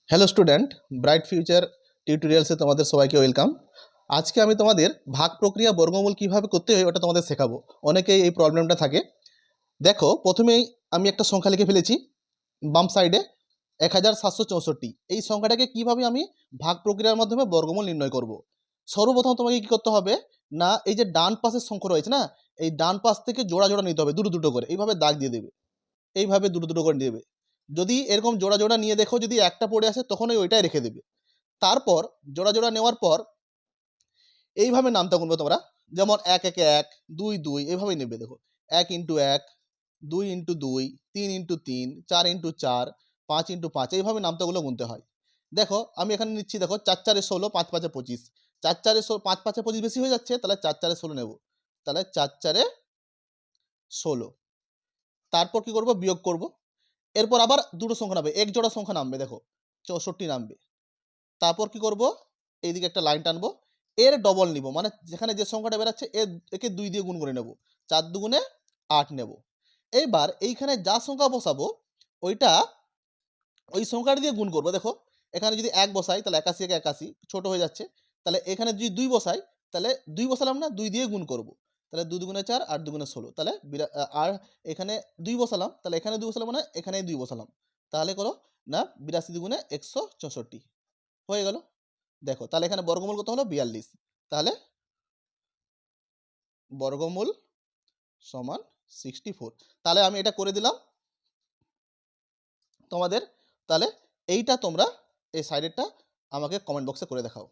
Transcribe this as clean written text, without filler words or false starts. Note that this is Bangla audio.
হ্যালো স্টুডেন্ট, ব্রাইট ফিউচার টিউটোরিয়ালসে তোমাদের সবাইকে ওয়েলকাম। আজকে আমি তোমাদের ভাগ প্রক্রিয়া বর্গমূল কিভাবে করতে হয় ওটা তোমাদের শেখাবো। অনেকেই এই প্রবলেমটা থাকে। দেখো, প্রথমেই আমি একটা সংখ্যা লিখে ফেলেছি বাম সাইডে 1764। এই সংখ্যাটাকে কিভাবে আমি ভাগ প্রক্রিয়ার মাধ্যমে বর্গমূল নির্ণয় করব। সর্বপ্রথম তোমাকে কি করতে হবে না, এই যে ডান পাশের সংখ্যা রয়েছে না, এই ডান পাশ থেকে জোড়া জোড়া নিতে হবে, দুটো দুটো করে এইভাবে দাগ দিয়ে দেবে, এইভাবে দুটো দুটো করে দেবে। যদি এরকম জোড়া জোড়া নিয়ে দেখো যদি একটা পড়ে আসে তখন ওইটাই রেখে দেবে। তারপর জোড়া জোড়া নেওয়ার পর এইভাবে নামটা গুনবে তোমরা, যেমন 1 একে 1, 2 2 এইভাবেই নেবে। দেখো 1 into 1, 2 into 2, 3 into 3, 4 into 4, 5 into 5, এইভাবে নামতাগুলো গুনতে হয়। দেখো আমি এখানে নিচ্ছি, দেখো 4 4 16, 5 5 25, 4 4 5 5 25 বেশি হয়ে যাচ্ছে, তাহলে 4 4 16 নেব, তাহলে 4 4 16। তারপর কি করব, বিয়োগ করব। এরপর আবার দুটো সংখ্যা নামবে, এক জোড়া সংখ্যা নামবে, দেখো 64 নামবে। তারপর কি করব, এইদিকে একটা লাইন টানবো, এর ডবল নিব, মানে যেখানে যে সংখ্যাটা বেরাচ্ছে একে 2 দিয়ে গুণ করে নেব, 4 দুগুণে 8 নেব। এইবার এইখানে যা সংখ্যা বসাবো ওইটা ওই সংখ্যাটা দিয়ে গুণ করবো। দেখো এখানে যদি 1 বসাই তাহলে 81 একে 81, ছোট হয়ে যাচ্ছে। তাহলে এখানে যদি 2 বসাই তাহলে 2 বসালাম না, 2 দিয়ে গুণ করব, তাহলে 2 দুগুণে 4, 8 দুগুণে 16, তাহলে আর এখানে 2 বসালাম, তাহলে এখানে 2 বসালাম, মানে এখানে 2 বসালাম, তাহলে করো না 82 দুগুণে 164 হয়ে গেল। দেখো তাহলে এখানে বর্গমূল কত হলো, 42। তাহলে বর্গমূল সমান 64। তাহলে আমি এটা করে দিলাম তোমাদের। তাহলে এইটা তোমরা এই সাইডেরটা আমাকে কমেন্ট বক্সে করে দেখাও।